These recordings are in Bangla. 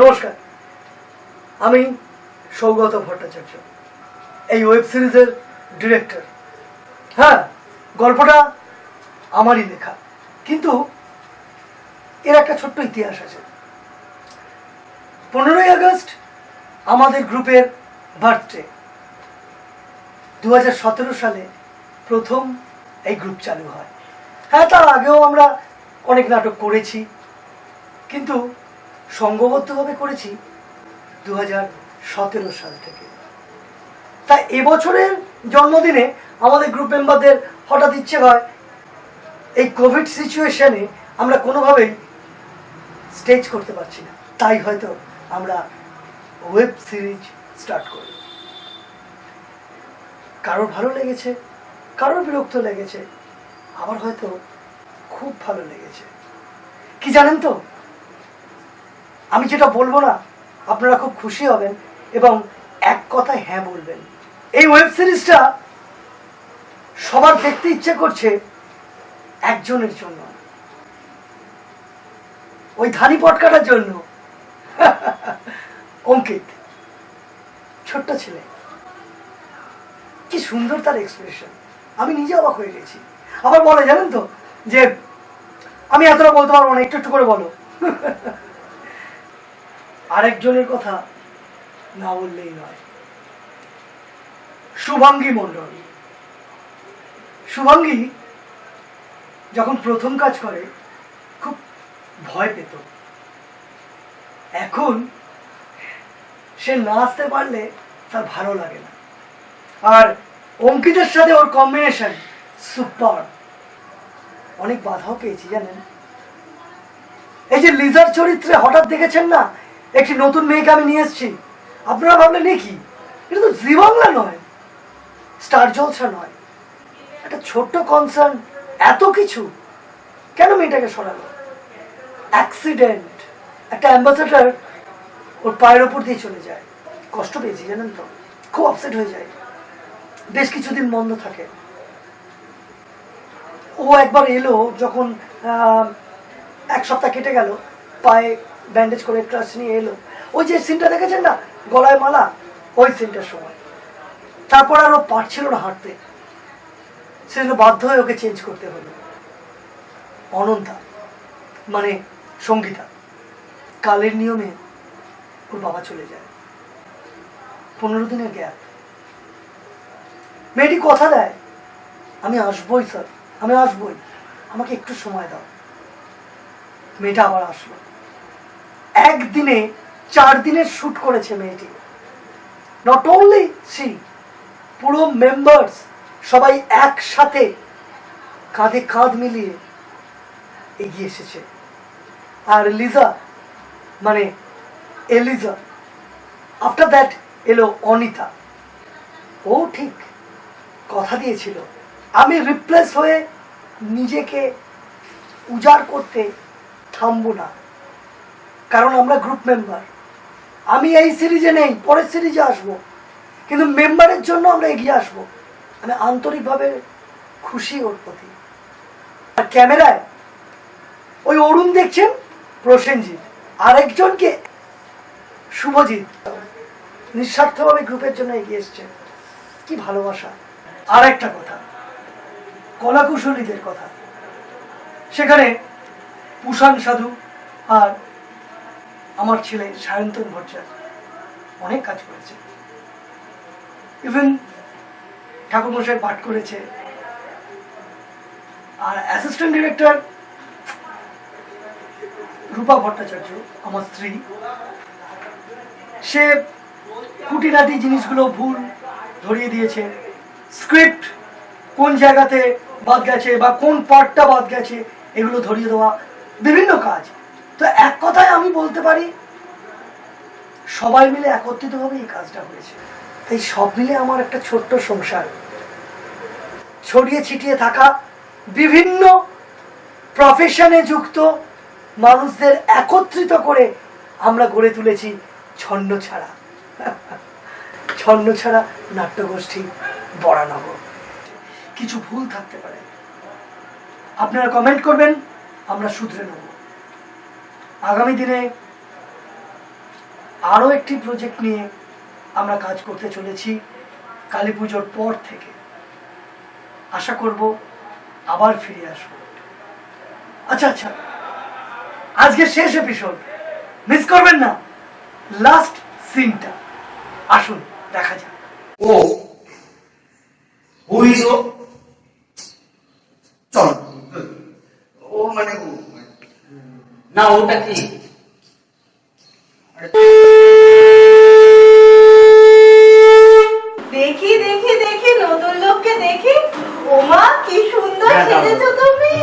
নমস্কার, আমি সৌগত ভট্টাচার্য, এই ওয়েব সিরিজের ডিরেক্টর। হ্যাঁ, গল্পটা আমারই লেখা, কিন্তু এর একটা ছোট্ট ইতিহাস আছে। 15ই আগস্ট আমাদের গ্রুপের বার্থডে। 2017 সালে প্রথম এই গ্রুপ চালু হয়। হ্যাঁ, তার আগেও আমরা অনেক নাটক করেছি, কিন্তু সংঘবদ্ধভাবে করেছি 2017 সাল থেকে। তাই এবছরের জন্মদিনে আমাদের গ্রুপ মেম্বারদের হঠাৎ ইচ্ছে হয়, এই কোভিড সিচুয়েশনে আমরা কোনোভাবেই স্টেজ করতে পারছি না, তাই হয়তো আমরা ওয়েব সিরিজ স্টার্ট করি। কারোর ভালো লেগেছে, কারোর বিরক্ত লেগেছে, আবার হয়তো খুব ভালো লেগেছে। কি জানেন তো, আমি যেটা বলবো না আপনারা খুব খুশি হবেন এবং এক কথায় হ্যাঁ বলবেন। এই ওয়েব সিরিজটা সবার দেখতে ইচ্ছে করছে একজনের জন্য, ওই ধানি পটকাটার জন্য। অঙ্কিত, ছোট্ট ছেলে, কি সুন্দর তার এক্সপ্রেশন, আমি নিজে অবাক হয়ে গেছি। আবার বলে জানেন তো যে আমি এতটা বলতে পারবো না, একটু একটু করে বলো। আরেকজনের কথা না বললেই নয়, শুভাঙ্গী মণ্ডল। শুভাঙ্গী যখন প্রথম কাজ করে খুব ভয় পেত, এখন সে নাচতে পারলে তার ভালো লাগে না। আর অঙ্কিতের সাথে ওর কম্বিনেশন সুপার। অনেক বাধাও পেয়েছি জানেন। এই যে লিজার চরিত্রে হঠাৎ দেখেছেন না, একটি নতুন মেয়েকে আমি নিয়ে এসেছি, আপনারা ভাবলেন কি এটা তো জি বাংলা নয়, স্টার জলসা নয়, একটা ছোট্ট কনসার্ন, এত কিছু কেন মেয়েটাকে সরালো? অ্যাক্সিডেন্ট, একটা অ্যাম্বাসেডর ওর পায়ের ওপর দিয়ে চলে যায়। কষ্ট পেয়েছি জানেন তো, খুব আপসেট হয়ে যায়। বেশ কিছুদিন বন্ধ থাকে। ও একবার এলো যখন 1 সপ্তাহ কেটে গেল, পায়ে ব্যান্ডেজ করে ক্রাশ নিয়ে এলো। ওই যে সিনটা দেখেছেন না, গলায় মালা, ওই সিনটার সময়। তারপর আর ও পারছিল না হাঁটতে, সেজন্য বাধ্য হয়ে ওকে চেঞ্জ করতে হলো। অনন্তা মানে সঙ্গীতা, কালের নিয়মে ওর বাবা চলে যায়। 15 দিনের গ্যাপ। মেয়েটি কথা দেয়, আমি আসবোই স্যার, আমি আসবোই, আমাকে একটু সময় দাও। মেয়েটা আবার আসলো। একদিনে 4 দিনের শুট করেছে মেয়েটি। নট অনলি সি, পুরো মেম্বার্স সবাই একসাথে কাঁধে কাঁধ মিলিয়ে এগিয়ে এসেছে। আর লিজা মানে এলিজা, আফটার দ্যাট এলো অনিতা। ও ঠিক কথা দিয়েছিল, আমি রিপ্লেস হয়ে নিজেকে উজাড় করতে থামবো না, কারণ আমরা গ্রুপ মেম্বার। আমি এই সিরিজে নেই, পরের সিরিজে আসবো, কিন্তু মেম্বারের জন্য আমরা এগিয়ে আসবো। আমি আন্তরিকভাবে খুশি ওর প্রতি। আর ক্যামেরায় ওই অরুণ দেখছেন, প্রসেনজিৎ, আরেকজনকে শুভজিৎ, নিঃস্বার্থভাবে গ্রুপের জন্য এগিয়ে এসছে। কি ভালোবাসা। আর একটা কথা, কলাকুশলীদের কথা। সেখানে পুষাণ সাধু আর আমার ছেলে সায়ন্তন ভট্টাচার্য অনেক কাজ করেছে। ইভেন ঠাকুরমশাই পাঠ করেছে। আর অ্যাসিস্ট্যান্ট ডিরেক্টর রূপা ভট্টাচার্য, আমার স্ত্রী, সে খুঁটিনাটি জিনিসগুলো ভুল ধরিয়ে দিয়েছে। স্ক্রিপ্ট কোন জায়গাতে বাদ গেছে বা কোন পার্টটা বাদ গেছে, এগুলো ধরিয়ে দেওয়া, বিভিন্ন কাজ। তো এক কথায় আমি বলতে পারি সবাই মিলে একত্রিতভাবে এই কাজটা হয়েছে। এই সব মিলে আমার একটা ছোট্ট সংসার, ছড়িয়ে ছিটিয়ে থাকা বিভিন্ন প্রফেশনে যুক্ত মানুষদের একত্রিত করে আমরা গড়ে তুলেছি ছন্নছাড়া। ছন্নছাড়া নাট্যগোষ্ঠী বরানগর। কিছু ভুল থাকতে পারে, আপনারা কমেন্ট করবেন, আমরা শুধরে নেব। আগামী দিনে আরও একটি প্রজেক্ট নিয়ে আমরা কাজ করতে চলেছি কালী পুজোর পর থেকে। আশা করব আবার ফিরে আসবো। আচ্ছা আচ্ছা, আজকে শেষ এপিসোড, মিস করবেন না। লাস্ট সিনটা আসুন দেখা যাক। ও হিরো, চল। ও মানে না, ওটা কি? দেখি দেখি দেখি নতুন লোককে দেখি। ওমা কি সুন্দর সেজেছো তুমি।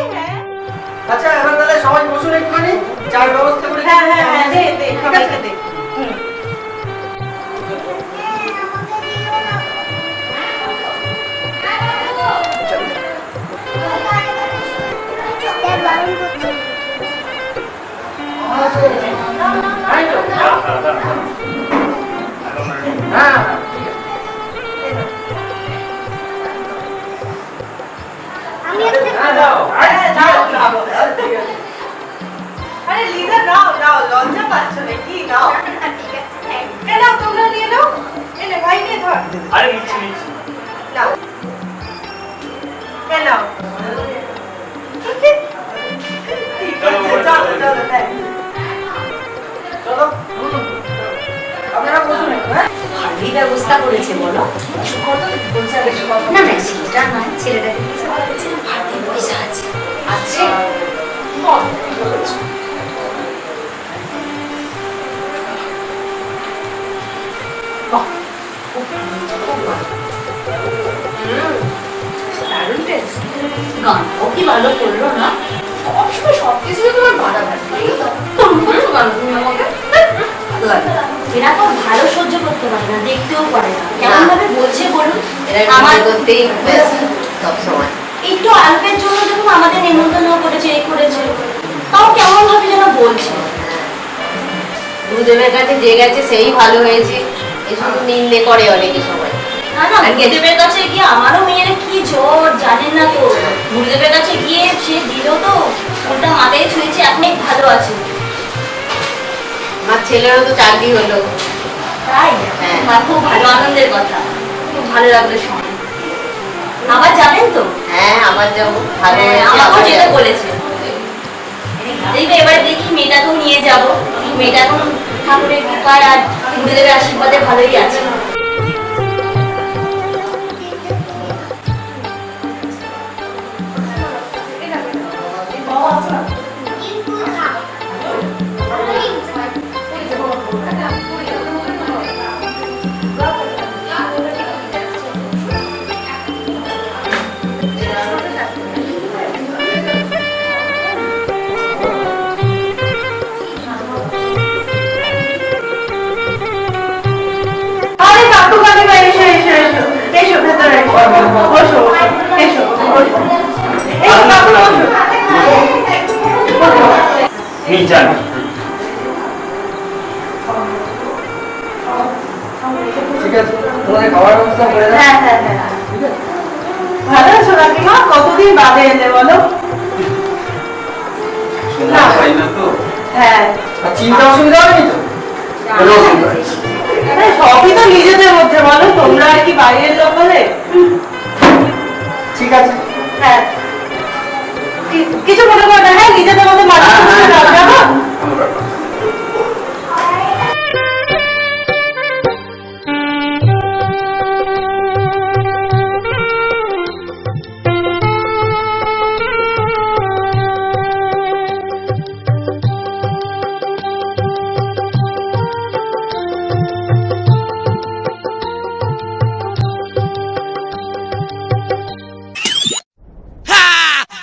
আচ্ছা, এবার তাহলে সবাই বসুন, একটুখানি চার ব্যবস্থা করে। হ্যাঁ হ্যাঁ হ্যাঁ, দে দে সবাইকে দে। আরে লিজা নাও নাও, লজ্জা পাচ্ছ নাকি? নাও নাও, তোমরা নিয়ে নাও। এনে ভাই নিয়ে ধর। আরে নিচ্ছি নিচ্ছি। নাও নাও। ঠিক আছে, চলো চলো। হ্যাঁ চলো, আপনারা বসুন একটু। হ্যাঁ, কি ব্যবস্থা করেছে বলো? না না, সেটা নয়, ছেলেটাকে কিছু বলেছে, ভাড়ায় পয়সা আছে। আছে? বল, কি বলেছো? দারুণ টেস্ট। গানটাও কি ভালো করলো না? সবসময় সবকিছুই তোমার বাধা থাকে। করছো গান তুমি আমাকে? এরা তো ভালো সহ্য করতে পারে না, দেখতেও পারে না। কেমন ভাবে বলছে বলুন? আমার করতেই সবসময় একটু অল্পের জন্য যখন আমাদের নিমন্ত্রণ করেছে, এই করেছে, তাও কেমন ভাবে যেন বলছে। গুরুদেবের কাছে যে গেছে সেই ভালো হয়েছে, এসব নিন্দে করে অনেকে সবাই। না না, গুরুদেবের কাছে গিয়ে আমারও মেয়ের কি জ্বর জানেন না তো। গুরুদেবের কাছে গিয়ে সে দিল তো, ওটা মাথায় ছুঁয়েছে, এখন ভালো আছে। আমার ছেলেরও তো চাকরি হলো। তাই? হ্যাঁ। আমার খুব ভালো আনন্দের কথা, খুব ভালো লাগলো শুনে। আবার যাবেন তো? হ্যাঁ, আমার যাবো, ভালো হয়েছে। আমাকেও যেতে বলেছে। দেখবে এবারে দেখি মেয়েটাকেও নিয়ে যাবো। মেয়েটা এখন ঠাকুরের কৃপায় আর গুরুদেবের আশীর্বাদে ভালোই আছে। আরে কাকু কাকিমা, এসো এসো এসো এসো, ভেতরে বসো, এসো বসো। এই কাকু বসো। নিচে ঠিক আছে, তোমাদের খাবার ব্যবস্থা করে দাও। হ্যাঁ হ্যাঁ হ্যাঁ, ভালো আছো কাকিমা? কতদিন বাদে এলে বলো? শোনা পাই না তো। হ্যাঁ, আর চিন্তা অসুবিধা হয়নি তো? সবই তো নিজেদের মধ্যে, বলো তোমরা আর কি বাইরের লোক হলে? ঠিক আছে। হ্যাঁ, কিছু মনে করো না। হ্যাঁ, নিজেদের মধ্যে মাঝে যাবো।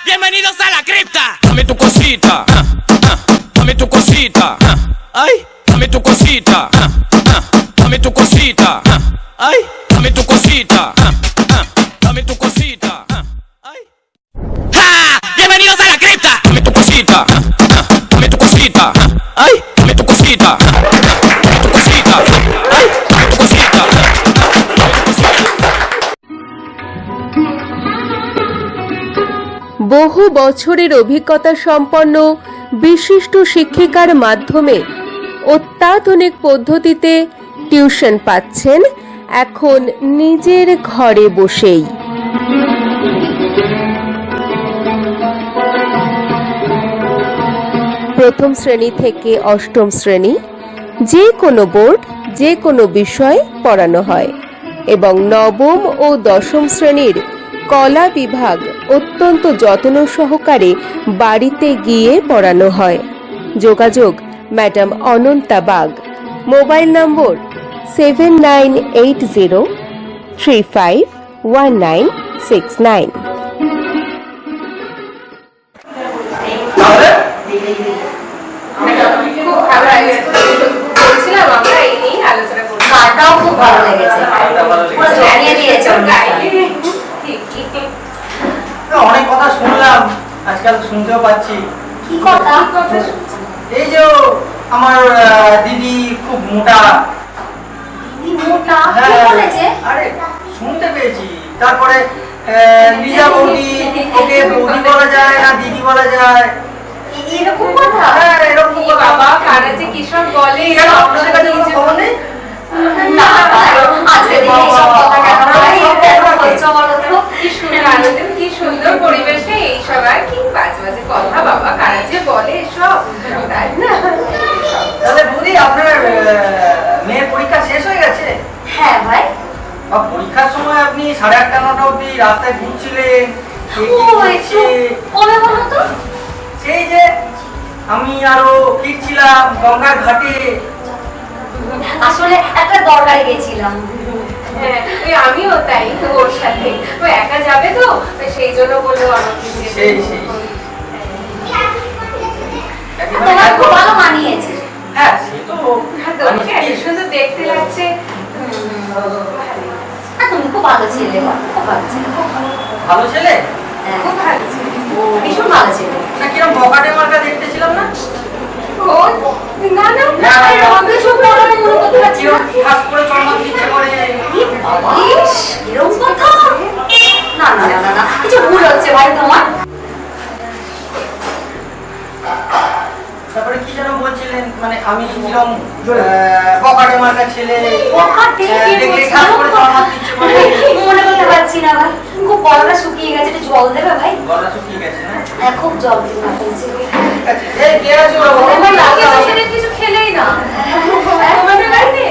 Bienvenidos a la cripta. Dame tu cosita, dame tu cosita, ay, dame tu cosita, dame tu cosita, ay, dame tu cosita, dame tu cosita, ay. ¡Ja! Bienvenidos a la cripta. Dame tu cosita, dame tu cosita, ay, dame tu cosita, dame tu cosita, ay, dame tu cosita, dame tu cosita. বহু বছরের অভিজ্ঞতা সম্পন্ন বিশিষ্ট শিক্ষিকার মাধ্যমে অত্যাধুনিক পদ্ধতিতে টিউশন পাচ্ছেন এখন নিজের ঘরে বসেই। প্রথম শ্রেণী থেকে অষ্টম শ্রেণী যে কোনো বোর্ড যে কোনো বিষয় পড়ানো হয় এবং নবম ও দশম শ্রেণীর কলা বিভাগ অত্যন্ত যত্ন সহকারে বাড়িতে গিয়ে পড়ানো হয়। যোগাযোগ madam Ananta Bag, mobile number 7980351969। তাহলে খুব ভালো লাগছে বলছিলাম আমরা এই নিয়ে আলোচনা করব। গানটাও খুব ভালো লেগেছে, গানটা ভালো লেগেছে। পুরো জানিয়ে দিয়েছে অনেক কথা শুনলাম, আজকাল শুনতেও পাচ্ছি। কি কথা? এই যে আমার দিদি খুব মোটা। মোটা কি হ্যাঁ, বলেছে? আরে শুনতে পেয়েছি। তারপরে লিজা বৌদি, ওকে বৌদি বলা যায় না দিদি বলা যায়? এরকম কথা? হ্যাঁ, এরকম কি বাবা কারা যে কি সব বলে কেন আপনাদের কাছে কোনো খবর নেই? না, আজকে দিনে এইসব কথা কেন হয়? কেন বলছো বলো তো? কি সুন্দর কি সুন্দর পরিবেশে এই সবাই কি বাজে বাজে কথা বাবা কারা যে বলে এসব, তাই না? তাহলে বৌদি আপনার মেয়ের পরীক্ষা শেষ হয়ে গেছে? হ্যাঁ ভাই। বা পরীক্ষার সময় আপনি 8:30 9টা অবধি রাস্তায় ঘুরছিলেন, কে কি করছে? কবে বলো তো? সেই যে আমি আরো ফিরছিলাম গঙ্গার ঘাটে। আসলে একটা দরকারে গেছিলাম। হ্যাঁ ওই আমিও তাই তো ওর সাথে, ও একা যাবে তো সেই জন্য বললো আমাকে যে সেই সেই তোমার খুব ভালো মানিয়েছে। হ্যাঁ সে তো তোমাকে এত সুন্দর দেখতে লাগছে। তুমি খুব ভালো ছেলে, খুব ভালো ছেলে, খুব ভালো। ভালো ছেলে হ্যাঁ, খুব ভালো ছিল। ভীষণ ভালো ছেলে। না কিরম বকাটে মার্কা দেখতেছিলাম না? ও না না না, আমাকে সব বড় মনে করতে পারছি না। কিরম খাস করে চড়মাত ইচ্ছে করে? ইস, এরকম কথা? না না না না, কিছু ভুল হচ্ছে ভাই তোমার। তারপরে কি যেন বলছিলেন, মানে আমি কিরম বকাটে মার্কা ছেলে, বকাটে? দেখলে খাস করে চড়মাত ইচ্ছে করে? মনে করতে পারছি না ভাই, খুব গলাটা শুকিয়ে গেছে, একটু জল দেবে ভাই? গলা শুকিয়ে গেছে না? হ্যাঁ, খুব জল দিন না বলছি। ঠিক আছে, এই কে আছে বাবু? তোমার লাগে তো সেদিন কিছু খেলেই না তোমাদের বাড়িতে।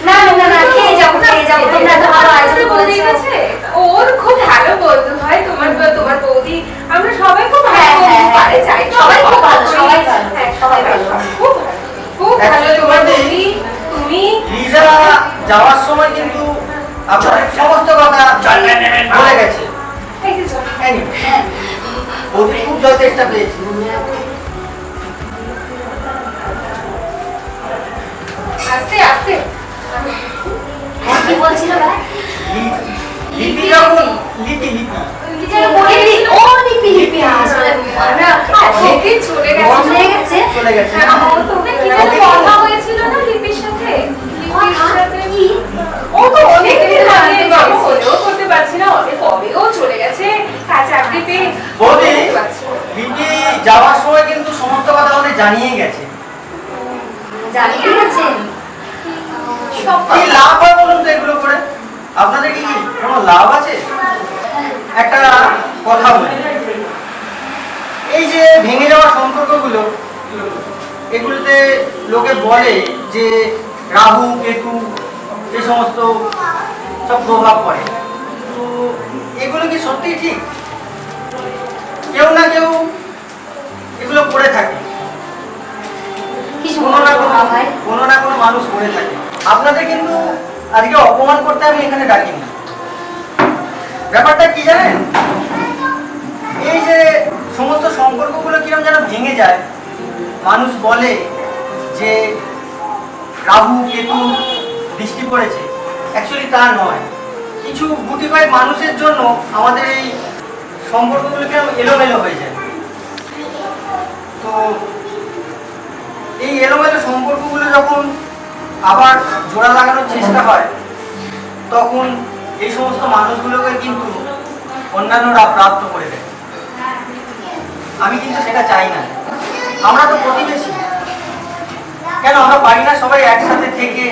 না না না, খেয়ে যাবো খেয়ে যাবো, তোমরা এত ভালো আয়োজন বৌদি করেছো। গেছে ওর খুব ভালো বন্ধু হয় তোমার বৌদি, আমরা সবাই খুব ভালো হ্যাঁ, বন্ধু হ্যাঁ, পারে যাই সবাই খুব ভালো, সবাই ভালো, হ্যাঁ, সবাই ভালো। খুব ভালো, খুব ভালো তোমার বৌদি। তুমি লিজা যাওয়ার সময় কিন্তু আপনার সমস্ত কথা বলে গেছে। এই যে চলো। এই নিন। বৌদি খুব জল চেষ্টা পেয়েছি। আস্তে আস্তে হ্যাঁ, কি বলছিল ভাই? লিপি যখন লিপি লিপি ও লিপি লিপি, আসলে আমরা লিপি চলে গেছে। চলে গেছে। চলে গেছে। হ্যাঁ, ও তোকে কি যেন কথা হয়েছিল না লিপির সাথে? লিপির সাথে কি? ও তো অনেক দিন আগে বাবু হলেও করতে পারছি না, অনেক কবেও চলে গেছে কাজ চাকরি পেয়ে। বৌদি করতে পারছি না। লিপি যাওয়ার সময় কিন্তু সমস্ত কথা আমাদের জানিয়ে গেছে। জানিয়ে গেছে? সব কি লাভ হয় বলুন তো এগুলো করে? আপনাদের কি কোনো লাভ আছে? একটা কথা বলি, এই যে ভেঙে যাওয়া সম্পর্কগুলো, এগুলোতে লোকে বলে যে রাহু কেতু এই সমস্ত সব প্রভাব পড়ে, তো এগুলো কি সত্যি ঠিক? কেউ না কেউ এগুলো করে থাকে, কিছু কোনো না কোনো ভাই। কোনো না কোনো মানুষ করে থাকে। আপনাদের কিন্তু আজকে অপমান করতে আমি এখানে ডাকিনি। ব্যাপারটা কি জানেন, এই যে সমস্ত সম্পর্কগুলো কিরম যেন ভেঙে যায়, মানুষ বলে যে রাহু কেতু দৃষ্টি পড়েছে, অ্যাকচুয়ালি তা নয়। কিছু গুটি কয়েক মানুষের জন্য আমাদের এই সম্পর্কগুলো কিরম এলোমেলো হয়ে যায়। তো এই এলোমেলো সম্পর্কগুলো যখন আবার জোড়া লাগানোর চেষ্টা হয়, তখন এই সমস্ত মানুষগুলোকে কিন্তু অন্যান্যরা প্রাপ্ত করে দেয়। আমি কিন্তু সেটা চাই না। আমরা তো প্রতিবেশী, কেন আমরা পারি না সবাই একসাথে থেকে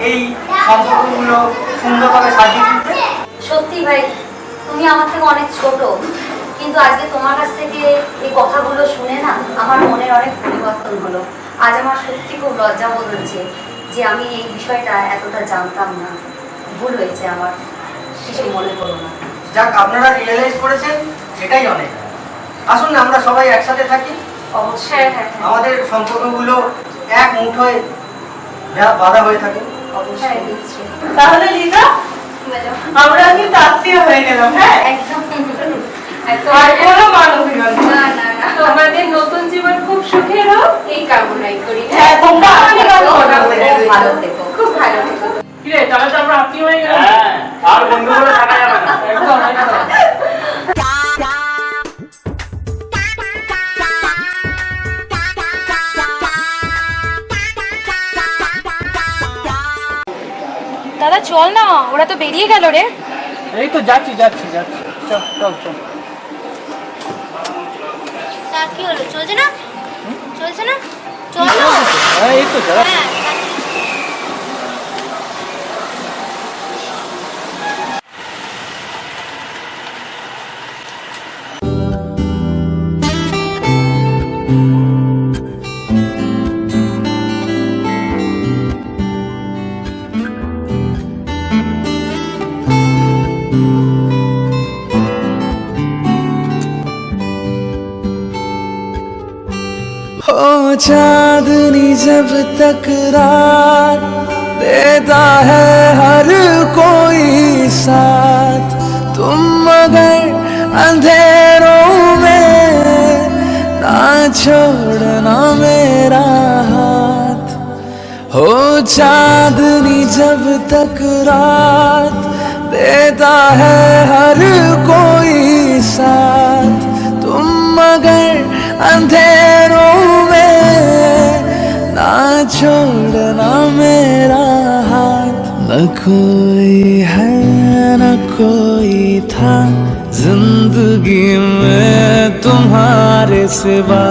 এই সম্পর্কগুলো সুন্দরভাবে সাজিয়ে তুলতে? সত্যি ভাই, তুমি আমার থেকে অনেক ছোট, কিন্তু আজকে তোমার কাছ থেকে এই কথাগুলো শুনে না আমার মনের অনেক পরিবর্তন হলো। আজ আমার সত্যি খুব লজ্জা বোধ হচ্ছে যে আমি এই বিষয়টা এতটা জানতাম না। ভুল হয়েছে আমার, কিছু মনে করো না। যাক, আপনারা রিয়েলাইজ করেছেন, এটাই অনেক। আসুন না আমরা সবাই একসাথে থাকি, অবশ্যই আমাদের সম্পর্কগুলো এক মুঠোয় বাঁধা হয়ে থাকে। অবশ্যই নিশ্চয়ই। তাহলে লিজা, আমরা কিন্তু আত্মীয় হয়ে গেলাম। হ্যাঁ, একদম আর কোনো মানবিকতা না। না না না, তোমাদের নতুন জীবন খুব সুখের হোক এই কামনাই করি। হ্যাঁ, তোমরা ভালো থেকো, খুব ভালো থেকো। কিরে, তাহলে তো আমরা আত্মীয় হয়ে গেলাম। হ্যাঁ, আর বন্ধু বলে থাকা যাবে না। একদম একদম। দাদা চল না, ওরা তো বেরিয়ে গেল রে। এই তো যাচ্ছি যাচ্ছি যাচ্ছি, চল চল চল। তা কি হলো, চলছে না? চলছে না, চলো। হ্যাঁ এই তো যারা হ্যাঁ, हो चांदनी जब तक रात देता है हर कोई साथ, तुम मगर अंधेरों में ना छोड़ना मेरा हाथ। हो चांदनी जब तक रात देता है हर कोई साथ, तुम मगर अंधेरों में ना छोड़ना मेरा हाथ। न कोई है न कोई था जिंदगी में तुम्हारे सिवा,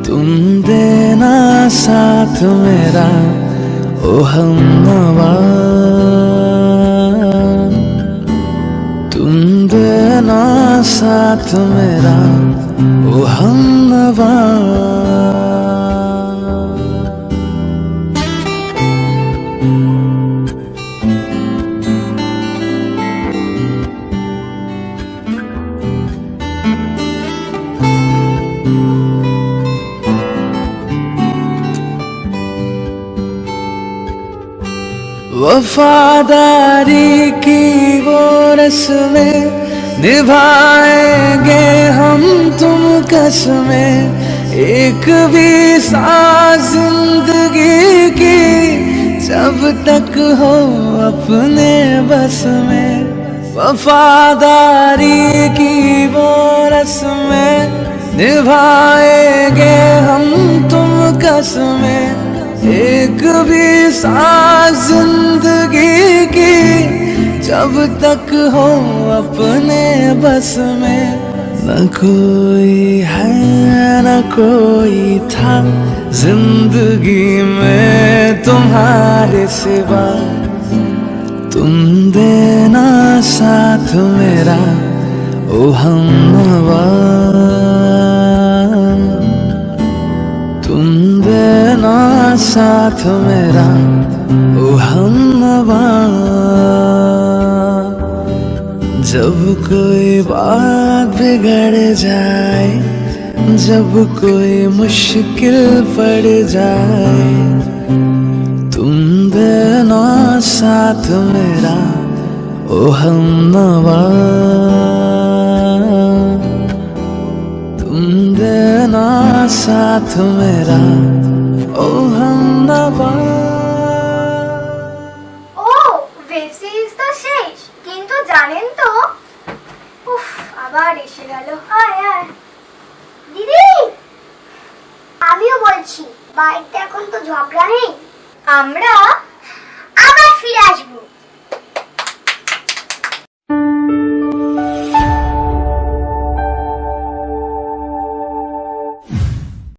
तुम देना साथ मेरा ओ हमनवा, तुम देना साथ मेरा ओ हमनवा। वफादारी की वो रस्में निभाएंगे हम तुम कसमें, एक भी सांस जिंदगी की जब तक हो अपने बस में। वफादारी की वो रस्में निभाएंगे हम तुम कसमें, एक भी सांस जिंदगी की जब तक हो अपने बस में। न कोई है न कोई था जिंदगी में तुम्हारे सिवा, तुम देना साथ मेरा ओ हमनवा, तुम देना साथ मेरा ओ हमनवा। जब कोई बात बिगड़ जाए, जब कोई मुश्किल पड़ जाए, तुम देना साथ मेरा ओ हमनवा, तुम देना साथ मेरा ओ हमनवा। ও ওয়েব সিরিজ তো শেষ, কিন্তু জানেন তো, উফ আবার এসে গেল। আয় আয় দিদি, আমিও বলছি বাড়িতে এখন তো ঝগড়া নেই, আমরা আবার ফিরে আসবো।